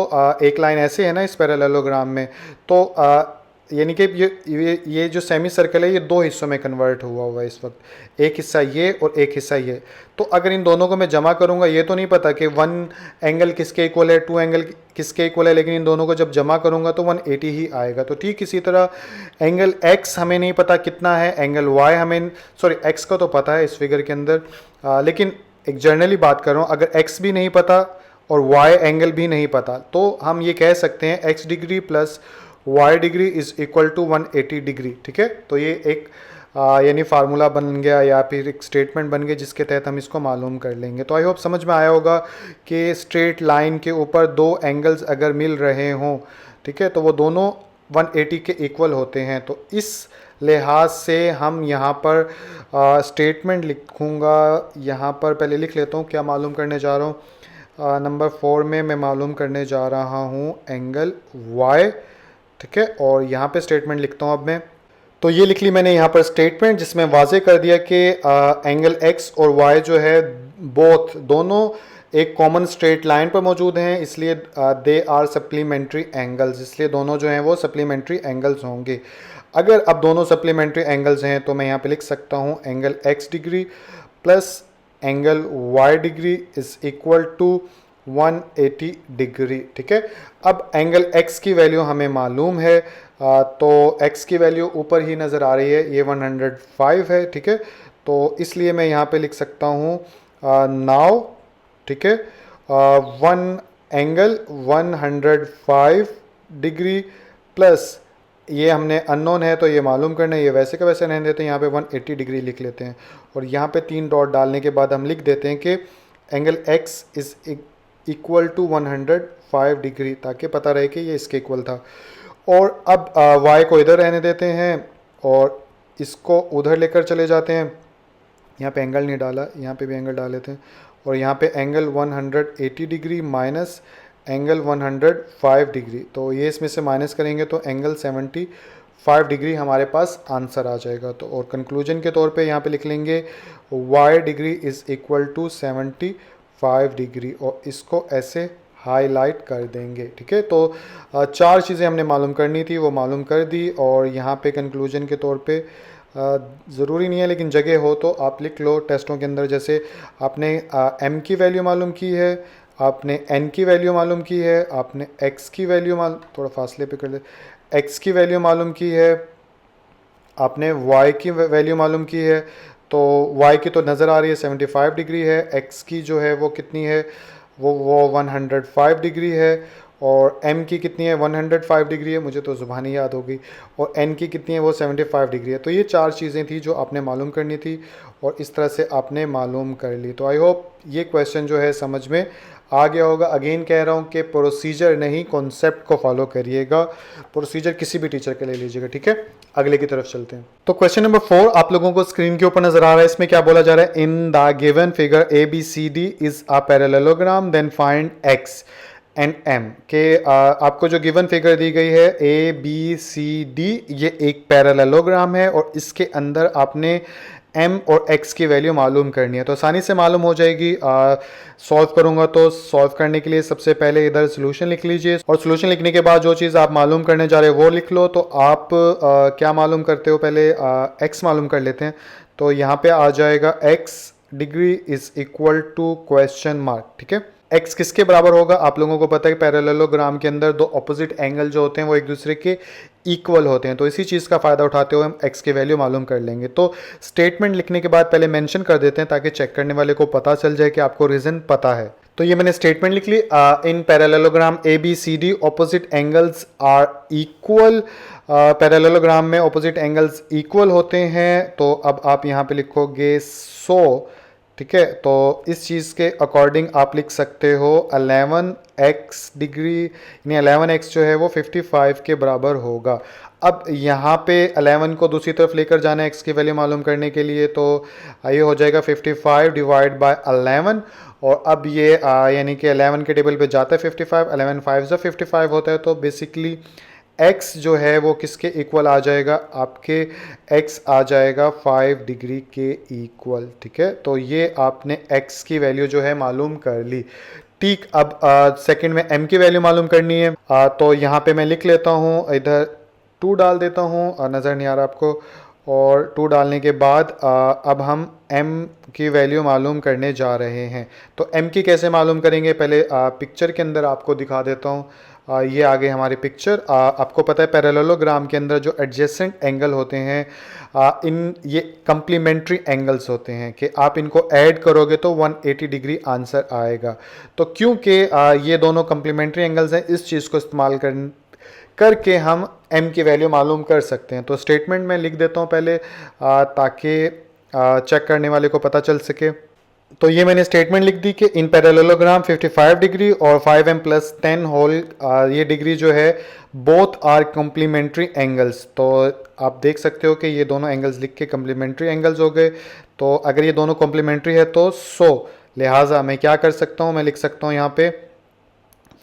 Speaker 1: एक लाइन ऐसे है ना इस पैरेललोग्राम में, तो यानी कि ये जो सेमी सर्कल है ये दो हिस्सों में कन्वर्ट हुआ है इस वक्त, एक हिस्सा ये और एक हिस्सा ये। तो अगर इन दोनों को मैं जमा करूंगा, ये तो नहीं पता कि वन एंगल किसके इक्वल है, टू एंगल किसके इक्वल है, लेकिन इन दोनों को जब जमा करूंगा तो 180 ही आएगा। तो ठीक इसी तरह एंगल x हमें नहीं पता कितना है, एंगल y हमें, सॉरी x का तो पता है इस फिगर के अंदर, लेकिन एक जनरली बात कर रहा हूँ, अगर x भी नहीं पता और y एंगल भी नहीं पता, तो हम ये कह सकते हैं x degree plus y degree is equal to 180 degree, ठीक है। तो ये एक यानी फार्मूला बन गया, या फिर एक स्टेटमेंट बन गया जिसके तहत हम इसको मालूम कर लेंगे। तो आई होप समझ में आया होगा कि स्ट्रेट लाइन के ऊपर दो एंगल्स अगर मिल रहे हों, ठीक है, तो वो दोनों 180 के इक्वल होते हैं। तो इस लिहाज से हम यहाँ पर स्टेटमेंट लिखूँगा, यहाँ पर पहले लिख लेता हूँ क्या मालूम करने जा रहा हूँ। नंबर 4 में मैं मालूम करने जा रहा हूँ एंगल y, ठीक है, और यहाँ पे स्टेटमेंट लिखता हूँ अब मैं। तो ये लिख ली मैंने यहाँ पर स्टेटमेंट, जिसमें वाजे कर दिया कि एंगल x और y जो है दोनों एक कॉमन स्ट्रेट लाइन पर मौजूद हैं, इसलिए दे आर सप्लीमेंट्री एंगल्स, इसलिए दोनों जो हैं वो सप्लीमेंट्री एंगल्स होंगे। अगर अब दोनों सप्लीमेंट्री एंगल्स हैं तो मैं यहाँ पे लिख सकता हूँ angle x degree plus angle y degree is equal to 180 degree, ठीक है। अब एंगल x की वैल्यू हमें मालूम है, तो x की वैल्यू ऊपर ही नज़र आ रही है, ये 105 है, ठीक है। तो इसलिए मैं यहाँ पे लिख सकता हूँ नाउ, ठीक है, वन एंगल 105 डिग्री प्लस ये हमने अननोन है तो ये मालूम करना है, ये वैसे का वैसे रहने देते हैं, यहाँ पे 180 डिग्री लिख लेते हैं, और यहाँ पे 3 डॉट डालने के बाद हम लिख देते हैं कि angle x is equal to 105 degree, ताकि पता रहे कि ये इसके इक्वल था। और अब y को इधर रहने देते हैं और इसको उधर लेकर चले जाते हैं। यहाँ पे एंगल नहीं डाला, यहाँ पे भी एंगल डाल लेते हैं, और यहाँ पे angle 180 degree minus angle 105 degree, तो ये इसमें से माइनस करेंगे तो एंगल 75 डिग्री हमारे पास आंसर आ जाएगा। तो और कंक्लूजन के तौर पे यहाँ पे लिख लेंगे y degree is equal to 75 degree, और इसको ऐसे हाईलाइट कर देंगे, ठीक है। तो 4 चीज़ें हमने मालूम करनी थी वो मालूम कर दी, और यहाँ पे कंक्लूजन के तौर पे ज़रूरी नहीं है लेकिन जगह हो तो आप लिख लो टेस्टों के अंदर, जैसे आपने m की वैल्यू मालूम की है, आपने n की वैल्यू मालूम की है, आपने x की वैल्यू थोड़ा फासले पे कर ले, x की वैल्यू मालूम की है, आपने y की वैल्यू मालूम की है। तो y की तो नज़र आ रही है 75 डिग्री है, x की जो है वो कितनी है, वो 105 डिग्री है, और m की कितनी है 105 डिग्री है, मुझे तो ज़ुबानी याद हो गई, और n की कितनी है वो 75 डिग्री है। तो ये 4 चीज़ें थी जो आपने मालूम करनी थी, और इस तरह से आपने मालूम कर ली। तो आई होप ये क्वेश्चन जो है समझ में आ गया होगा। अगेन कह रहा हूँ कि प्रोसीजर नहीं, कॉन्सेप्ट को फॉलो करिएगा, प्रोसीजर किसी भी टीचर के ले लीजिएगा, ठीक है। अगले की तरफ चलते हैं। तो क्वेश्चन नंबर 4 आप लोगों को स्क्रीन के ऊपर नजर आ रहा है, इसमें क्या बोला जा रहा है, in the given figure ABCD is a parallelogram then find x and m, के आपको जो गिवन फिगर दी गई है ABCD ये एक पैरेललोग्राम है, और इसके अंदर आपने m और x की वैल्यू मालूम करनी है। तो आसानी से मालूम हो जाएगी। सॉल्व करूंगा तो सॉल्व करने के लिए सबसे पहले इधर सोल्यूशन लिख लीजिए, और सोल्यूशन लिखने के बाद जो चीज़ आप मालूम करने जा रहे हो वो लिख लो। तो आप क्या मालूम करते हो, पहले x मालूम कर लेते हैं। तो यहाँ पे आ जाएगा x degree is equal to question mark, ठीक है। x किसके बराबर होगा, आप लोगों को पता है पैरेललोग्राम के अंदर दो ऑपोजिट एंगल जो होते हैं वो एक दूसरे के इक्वल होते हैं, तो इसी चीज़ का फ़ायदा उठाते हुए हम x की वैल्यू मालूम कर लेंगे। तो स्टेटमेंट लिखने के बाद पहले मेंशन कर देते हैं ताकि चेक करने वाले को पता चल जाए कि आपको रीज़न पता है। तो ये मैंने स्टेटमेंट लिख ली, in parallelogram ABCD opposite angles are equal, parallelogram में ऑपोजिट एंगल्स इक्वल होते हैं। तो अब आप यहाँ पे लिखोगे 100, ठीक है। तो इस चीज़ के अकॉर्डिंग आप लिख सकते हो 11x डिग्री, यानी 11x जो है वो 55 के बराबर होगा। अब यहाँ पे 11 को दूसरी तरफ लेकर जाना है x की वैल्यू मालूम करने के लिए, तो ये हो जाएगा 55 डिवाइड बाय 11। और अब ये यानी कि 11 के टेबल पे जाता है 55, 11 5 जो 55 होता है, तो बेसिकली x जो है वो किसके इक्वल आ जाएगा, आपके x आ जाएगा 5 डिग्री के इक्वल, ठीक है। तो ये आपने x की वैल्यू जो है मालूम कर ली। ठीक, अब सेकंड में m की वैल्यू मालूम करनी है। तो यहाँ पे मैं लिख लेता हूँ, इधर 2 डाल देता हूँ, नज़र नहीं आ रहा आपको। और 2 डालने के बाद अब हम m की वैल्यू मालूम करने जा रहे हैं। तो m की कैसे मालूम करेंगे, पहले पिक्चर के अंदर आपको दिखा देता हूँ। ये आ गई हमारी पिक्चर। आपको पता है पैरेललोग्राम के अंदर जो एडजेसेंट एंगल होते हैं, इन ये कम्प्लीमेंट्री एंगल्स होते हैं कि आप इनको ऐड करोगे तो 180 डिग्री आंसर आएगा। तो क्योंकि ये दोनों कम्प्लीमेंट्री एंगल्स हैं, इस चीज़ को इस्तेमाल करके हम m की वैल्यू मालूम कर सकते हैं। तो स्टेटमेंट में लिख देता हूँ पहले, ताकि चेक करने वाले को पता चल सके। तो ये मैंने स्टेटमेंट लिख दी कि इन पैरेललोग्राम 55 डिग्री और 5m प्लस 10 होल, ये डिग्री जो है बोथ आर कम्प्लीमेंट्री एंगल्स। तो आप देख सकते हो कि ये दोनों एंगल्स लिख के कम्प्लीमेंट्री एंगल्स हो गए। तो अगर ये दोनों कम्प्लीमेंट्री है तो लिहाजा मैं क्या कर सकता हूँ, मैं लिख सकता हूँ यहाँ पे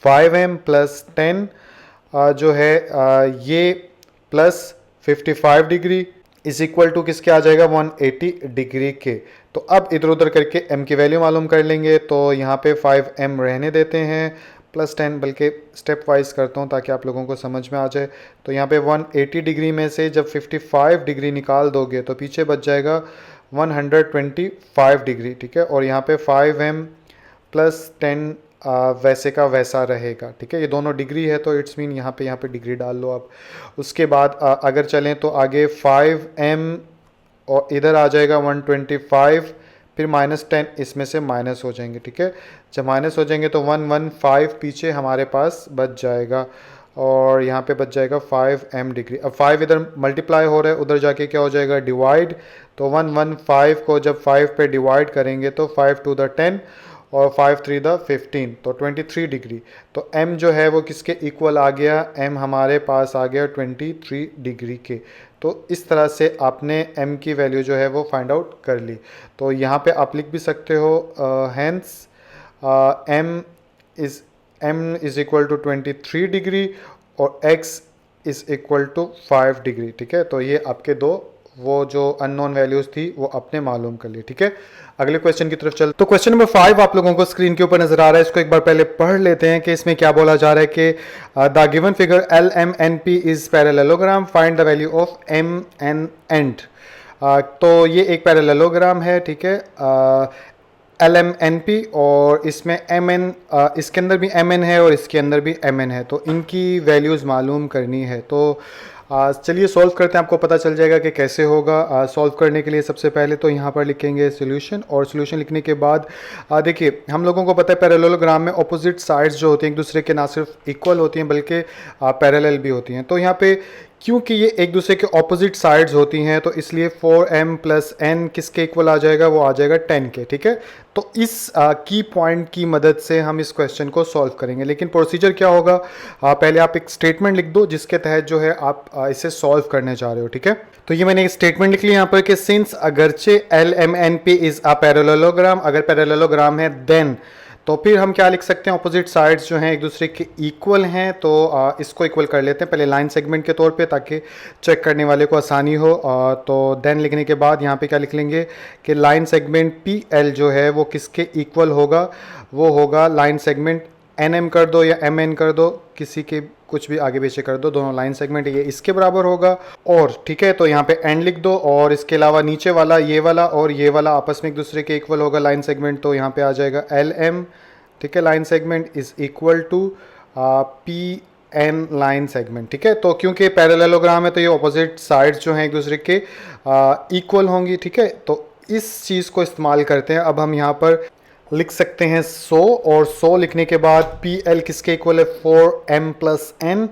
Speaker 1: 5m प्लस 10 जो है ये plus 55 degree is equal to किसके आ जाएगा, 180 डिग्री के। तो अब इधर उधर करके m की वैल्यू मालूम कर लेंगे। तो यहाँ पे 5m रहने देते हैं प्लस 10, बल्कि स्टेप वाइज करता हूँ ताकि आप लोगों को समझ में आ जाए। तो यहाँ पे 180 डिग्री में से जब 55 डिग्री निकाल दोगे तो पीछे बच जाएगा 125 डिग्री, ठीक है। और यहाँ पे 5m प्लस 10 वैसे का वैसा रहेगा, ठीक है। ये दोनों डिग्री है तो इट्स मीन यहाँ पे डिग्री डाल लो आप। उसके बाद अगर चलें तो आगे 5m और इधर आ जाएगा 125, फिर माइनस 10 इसमें से माइनस हो जाएंगे, ठीक है। जब माइनस हो जाएंगे तो 115 पीछे हमारे पास बच जाएगा और यहाँ पे बच जाएगा 5m डिग्री। अब 5 इधर मल्टीप्लाई हो रहा है, उधर जाके क्या हो जाएगा, डिवाइड। तो 115 को जब 5 पे डिवाइड करेंगे तो 5 टू द 10 और 5 3 द 15, तो 23 डिग्री। तो m जो है वो किसके इक्वल आ गया, m हमारे पास आ गया 23 डिग्री के। तो इस तरह से आपने m की वैल्यू जो है वो फाइंड आउट कर ली। तो यहाँ पे आप लिख भी सकते हो hence m is equal to 23 degree और x is equal to 5 degree, ठीक है। तो ये आपके दो वो जो अननोन वैल्यूज थी वो आपने मालूम कर ली, ठीक है। अगले क्वेश्चन की तरफ चल। तो क्वेश्चन नंबर 5 आप लोगों को स्क्रीन के ऊपर नजर आ रहा है, इसको एक बार पहले पढ़ लेते हैं कि इसमें क्या बोला जा रहा है कि the given figure LMNP is parallelogram, find the value of MNN। तो ये एक पैरेललोग्राम है, ठीक है, LMNP, और इसमें MN, इसके अंदर भी MN है और इसके अंदर भी MN है। तो इनकी वैल्यूज़ मालूम करनी है। तो चलिए सॉल्व करते हैं, आपको पता चल जाएगा कि कैसे होगा। सॉल्व करने के लिए सबसे पहले तो यहाँ पर लिखेंगे सॉल्यूशन, और सॉल्यूशन लिखने के बाद देखिए हम लोगों को पता है पैरेललोग्राम में ऑपोजिट साइड्स जो होती हैं एक दूसरे के ना सिर्फ इक्वल होती हैं बल्कि पैरेलल भी होती हैं। तो यहाँ पे क्योंकि ये एक दूसरे के ऑपोजिट साइड्स होती हैं तो इसलिए 4m प्लस n किसके इक्वल आ जाएगा, वो आ जाएगा 10 के, ठीक है। तो इस की पॉइंट की मदद से हम इस क्वेश्चन को सॉल्व करेंगे। लेकिन प्रोसीजर क्या होगा, पहले आप एक स्टेटमेंट लिख दो जिसके तहत जो है आप इसे सॉल्व करने जा रहे हो, ठीक है। तो ये मैंने एक स्टेटमेंट लिख लिया यहाँ पर कि सिंस अगरचे LMNP इज अ पैरेललोग्राम, अगर पैरेललोग्राम है देन, तो फिर हम क्या लिख सकते हैं, ऑपोजिट साइड्स जो हैं एक दूसरे के इक्वल हैं। तो इसको इक्वल कर लेते हैं पहले लाइन सेगमेंट के तौर पे ताकि चेक करने वाले को आसानी हो। तो देन लिखने के बाद यहाँ पे क्या लिख लेंगे कि लाइन सेगमेंट PL जो है वो किसके इक्वल होगा, वो होगा लाइन सेगमेंट NM कर दो या MN कर दो, किसी के कुछ भी आगे पीछे कर दो, दोनों लाइन सेगमेंट ये इसके बराबर होगा। और ठीक है, तो यहाँ पे एंड लिख दो और इसके अलावा नीचे वाला ये वाला और ये वाला आपस में एक दूसरे के इक्वल होगा लाइन सेगमेंट। तो यहाँ पे आ जाएगा LM, ठीक है, line segment is equal to PN line segment, ठीक है। तो क्योंकि पैरेललोग्राम है तो ये ऑपोजिट साइड्स जो हैं एक दूसरे के इक्वल होंगी, ठीक है। तो इस चीज़ को इस्तेमाल करते हैं। अब हम यहाँ पर लिख सकते हैं 100, और 100 लिखने के बाद PL किसके इक्वल है, 4m प्लस n।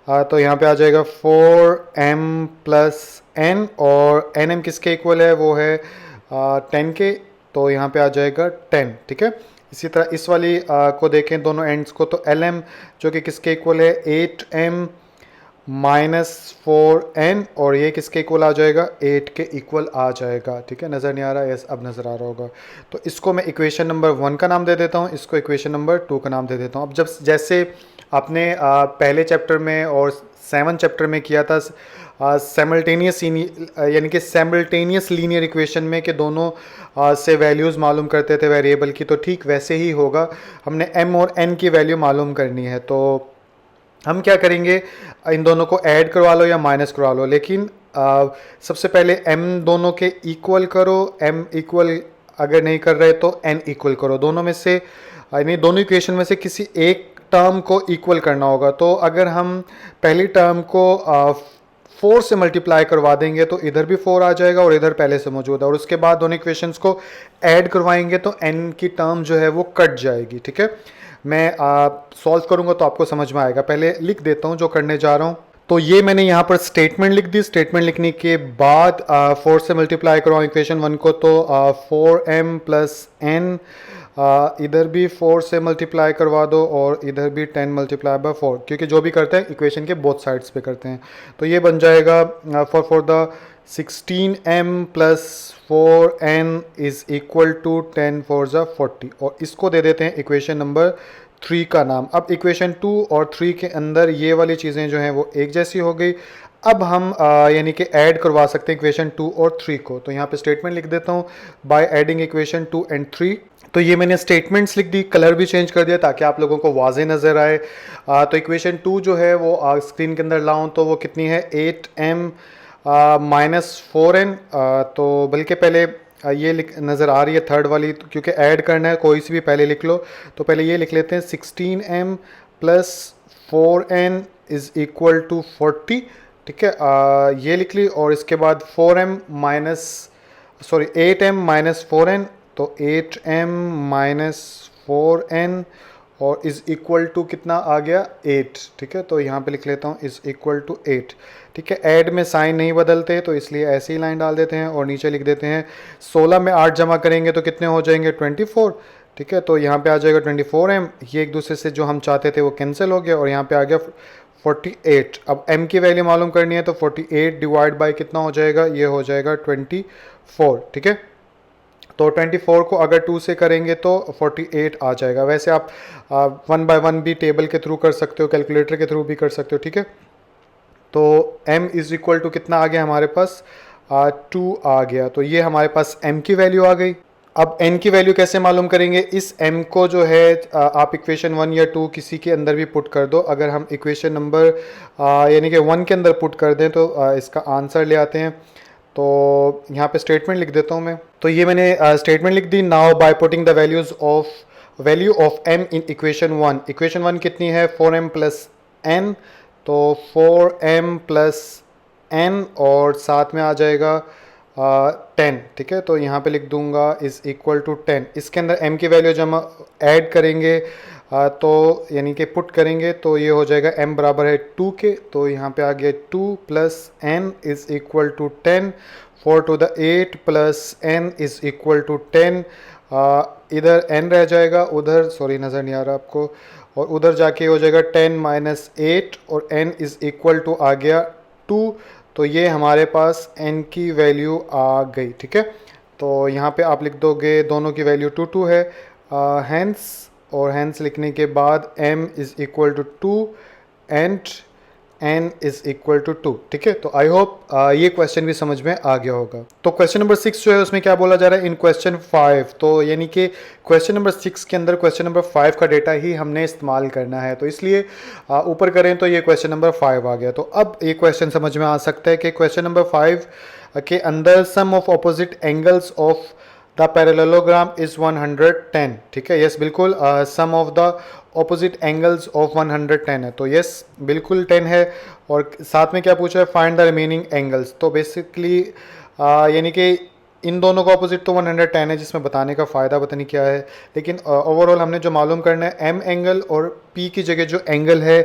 Speaker 1: तो यहाँ पे आ जाएगा 4m प्लस n, और nm किसके इक्वल है, वो है 10 के तो यहाँ पे आ जाएगा 10, ठीक है। इसी तरह इस वाली को देखें दोनों एंड्स को, तो LM जो कि किसके इक्वल है 8M माइनस 4N, और ये किसके इक्वल आ जाएगा 8 के इक्वल आ जाएगा, ठीक है। नज़र नहीं आ रहा? यस, अब नज़र आ रहा होगा। तो इसको मैं इक्वेशन नंबर 1 का नाम दे देता हूँ, इसको इक्वेशन नंबर 2 का नाम दे देता हूँ। अब जब जैसे आपने पहले चैप्टर में और 7 चैप्टर में किया था सैमल्टेनियस यानी कि सैमल्टेनियस लीनियर इक्वेशन में कि दोनों से वैल्यूज़ मालूम करते थे वेरिएबल की, तो ठीक वैसे ही होगा। हमने M और N की वैल्यू मालूम करनी है, तो हम क्या करेंगे, इन दोनों को ऐड करवा लो या माइनस करवा लो, लेकिन सबसे पहले M दोनों के इक्वल करो। M इक्वल अगर नहीं कर रहे तो N इक्वल करो। दोनों में से यानी दोनों इक्वेशन में से किसी एक टर्म को इक्वल करना होगा। तो अगर हम पहली टर्म को 4 से मल्टीप्लाई करवा देंगे तो इधर भी 4 आ जाएगा और इधर पहले से मौजूद है, और उसके बाद दोनों इक्वेशंस को ऐड करवाएंगे तो n की टर्म जो है वो कट जाएगी, ठीक है। मैं सॉल्व करूंगा तो आपको समझ में आएगा। पहले लिख देता हूं जो करने जा रहा हूं। तो ये मैंने यहाँ पर स्टेटमेंट लिख दी। स्टेटमेंट लिखने के बाद 4 से मल्टीप्लाई करवाऊँ इक्वेशन 1 को, तो 4m प्लस n, इधर भी 4 से मल्टीप्लाई करवा दो और इधर भी 10 मल्टीप्लाई बाय 4, क्योंकि जो भी करते हैं इक्वेशन के बोथ साइड्स पे करते हैं। तो ये बन जाएगा for the 16m plus 4n is equal to 10 4 ज़ा 40, और इसको दे देते हैं इक्वेशन नंबर 3 का नाम। अब इक्वेशन 2 और 3 के अंदर ये वाली चीज़ें जो हैं वो एक जैसी हो गई। अब हम यानी कि ऐड करवा सकते हैं इक्वेशन 2 और 3 को। तो यहाँ पे स्टेटमेंट लिख देता हूँ बाय एडिंग इक्वेशन 2 एंड 3। तो ये मैंने स्टेटमेंट्स लिख दी, कलर भी चेंज कर दिया ताकि आप लोगों को वाजे नज़र आए। तो इक्वेशन 2 जो है वो स्क्रीन के अंदर लाऊं तो वो कितनी है 8m माइनस 4n। तो बल्कि पहले ये नज़र आ रही है थर्ड वाली, तो क्योंकि ऐड करना है कोई सी भी पहले लिख लो। तो पहले ये लिख लेते हैं 16m plus 4n is equal to 40, ठीक है। ये लिख ली, और इसके बाद 8m माइनस 4n, तो 8m माइनस 4n और इज़ इक्वल टू कितना आ गया 8, ठीक है। तो यहाँ पे लिख लेता हूँ इज़ इक्वल टू 8, ठीक है। ऐड में साइन नहीं बदलते तो इसलिए ऐसे ही लाइन डाल देते हैं, और नीचे लिख देते हैं 16 में 8 जमा करेंगे तो कितने हो जाएंगे 24, ठीक है। तो यहाँ पे आ जाएगा 24m। ये एक दूसरे से जो हम चाहते थे वो कैंसिल हो गया, और यहाँ पे आ गया 48। अब m की वैल्यू मालूम करनी है, तो 48 डिवाइड बाई कितना हो जाएगा, ये हो जाएगा 24, ठीक है। तो 24 को अगर 2 से करेंगे तो 48 आ जाएगा। वैसे आप 1 बाय 1 भी टेबल के थ्रू कर सकते हो, कैलकुलेटर के थ्रू भी कर सकते हो, ठीक है। तो m इज़ इक्वल टू कितना आ गया हमारे पास 2 आ गया। तो ये हमारे पास m की वैल्यू आ गई। अब n की वैल्यू कैसे मालूम करेंगे, इस m को जो है आप इक्वेशन 1 या 2 किसी के अंदर भी पुट कर दो। अगर हम इक्वेशन नंबर यानी कि 1 के अंदर पुट कर दें तो इसका आंसर ले आते हैं। तो यहाँ पे स्टेटमेंट लिख देता हूँ मैं। तो ये मैंने स्टेटमेंट लिख दी। Now by putting the value of m in equation 1। Equation 1 कितनी है 4m प्लस n, तो 4m प्लस n और साथ में आ जाएगा 10, ठीक है। तो यहाँ पे लिख दूंगा इज़ इक्वल टू 10। इसके अंदर m की वैल्यू जब हम ऐड करेंगे तो यानी कि पुट करेंगे तो ये हो जाएगा m बराबर है 2 के। तो यहाँ पे आ गया 2 plus n is equal to 10। 4 to the 8 plus n is equal to 10। इधर n रह जाएगा, उधर सॉरी नज़र नहीं आ रहा आपको, और उधर जाके हो जाएगा 10 माइनस 8 और n इज़ इक्वल टू आ गया 2। तो ये हमारे पास n की वैल्यू आ गई, ठीक है। तो यहाँ पे आप लिख दोगे दोनों की वैल्यू 2 2 है, हैंस और हैंस लिखने के बाद m is equal to 2 and n is equal to 2, ठीक है। तो आई होप ये क्वेश्चन भी समझ में आ गया होगा। तो क्वेश्चन नंबर 6 जो है उसमें क्या बोला जा रहा है इन क्वेश्चन 5। तो यानी कि क्वेश्चन नंबर 6 के अंदर क्वेश्चन नंबर 5 का डेटा ही हमने इस्तेमाल करना है, तो इसलिए ऊपर करें तो ये क्वेश्चन नंबर 5 आ गया। तो अब ये क्वेश्चन समझ में आ सकता है कि क्वेश्चन नंबर 5 के अंदर sum of opposite angles of the parallelogram is 110, ठीक है। यस बिल्कुल, sum of the opposite angles of 110 है, तो यस बिल्कुल 10 है। और साथ में क्या पूछा है फाइंड द रिमेनिंग एंगल्स। तो बेसिकली यानी कि इन दोनों का ऑपोजिट तो 110 है, जिसमें बताने का फ़ायदा पता नहीं क्या है, लेकिन ओवरऑल हमने जो मालूम करना है m एंगल और p की जगह जो एंगल है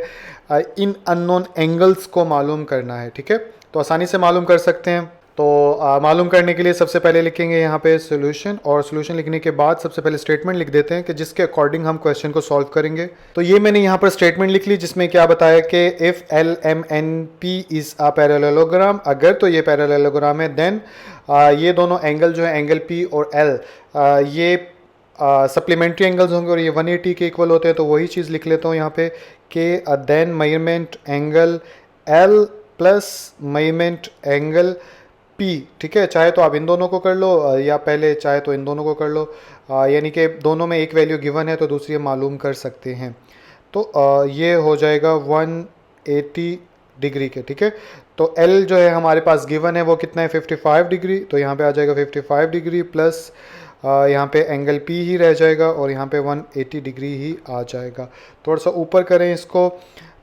Speaker 1: इन अननोन एंगल्स को मालूम करना है, ठीक है। तो आसानी से मालूम कर सकते हैं। तो मालूम करने के लिए सबसे पहले लिखेंगे यहाँ पे सोल्यूशन, और सोल्यूशन लिखने के बाद सबसे पहले स्टेटमेंट लिख देते हैं कि जिसके अकॉर्डिंग हम क्वेश्चन को सॉल्व करेंगे। तो ये मैंने यहाँ पर स्टेटमेंट लिख ली जिसमें क्या बताया कि if L M N P is a parallelogram, अगर तो ये पैरेललोग्राम है, देन ये दोनों एंगल जो है एंगल पी और एल ये सप्लीमेंट्री एंगल्स होंगे और ये 180 के इक्वल होते हैं। तो वही चीज़ लिख लेता हूँ यहाँ पे कि then measurement angle L plus measurement angle P, ठीक है। चाहे तो आप इन दोनों को कर लो या पहले चाहे तो इन दोनों को कर लो, यानी कि दोनों में एक वैल्यू गिवन है तो दूसरी हम मालूम कर सकते हैं। तो ये हो जाएगा 180 डिग्री के, ठीक है। तो एल जो है हमारे पास गिवन है वो कितना है 55 डिग्री, तो यहाँ पे आ जाएगा 55 डिग्री प्लस यहाँ पे एंगल पी ही रह जाएगा और यहाँ पे 180 डिग्री ही आ जाएगा। थोड़ा सा ऊपर करें इसको,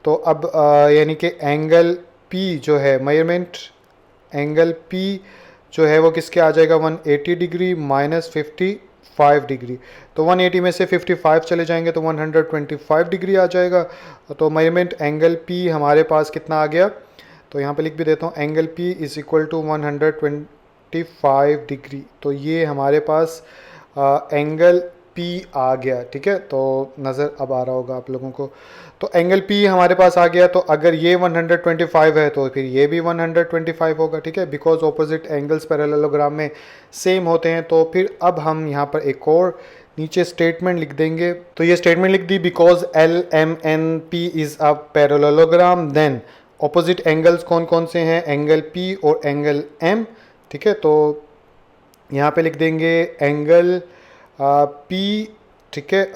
Speaker 1: तो अब यानी कि एंगल पी जो है मेजरमेंट एंगल पी जो है वो किसके आ जाएगा 180 डिग्री माइनस 55 डिग्री। तो 180 में से 55 चले जाएंगे तो 125 डिग्री आ जाएगा। तो मेजरमेंट एंगल पी हमारे पास कितना आ गया, तो यहाँ पे लिख भी देता हूँ angle P is equal to 125 degree. तो ये हमारे पास एंगल पी आ गया, ठीक है। तो नज़र अब आ रहा होगा आप लोगों को। तो एंगल पी हमारे पास आ गया, तो अगर ये 125 है तो फिर ये भी 125 होगा, ठीक है, बिकॉज ऑपोजिट एंगल्स पैरेललोग्राम में सेम होते हैं। तो फिर अब हम यहाँ पर एक और नीचे स्टेटमेंट लिख देंगे। तो ये स्टेटमेंट लिख दी, because L M N P is a parallelogram, then opposite angles कौन कौन से हैं, एंगल पी और एंगल एम, ठीक है। तो यहाँ पे लिख देंगे एंगल पी, ठीक है,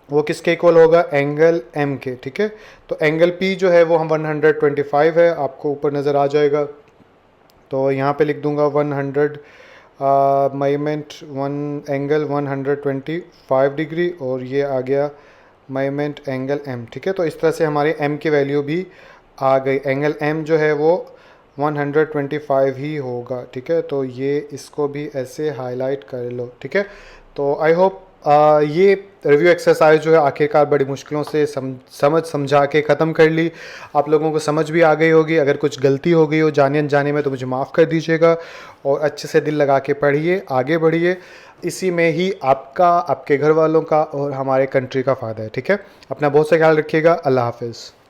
Speaker 1: वो किसके इक्वल होगा, एंगल एम के, ठीक है। तो एंगल पी जो है वो हम 125 है, आपको ऊपर नज़र आ जाएगा। तो यहाँ पे लिख दूंगा 100 मेजरमेंट एंगल 125 डिग्री और ये आ गया मेजरमेंट एंगल एम, ठीक है। तो इस तरह से हमारे एम की वैल्यू भी आ गई, एंगल एम जो है वो 125 ही होगा, ठीक है। तो ये इसको भी ऐसे हाईलाइट कर लो, ठीक है। तो आई होप ये रिव्यू एक्सरसाइज जो है आखिरकार बड़ी मुश्किलों से समझा के ख़त्म कर ली, आप लोगों को समझ भी आ गई होगी। अगर कुछ गलती हो गई हो जाने अनजाने में तो मुझे माफ़ कर दीजिएगा और अच्छे से दिल लगा के पढ़िए, आगे बढ़िए। इसी में ही आपका, आपके घर वालों का और हमारे कंट्री का फ़ायदा है, ठीक है। अपना बहुत सा ख्याल रखिएगा। अल्लाह हाफिज़।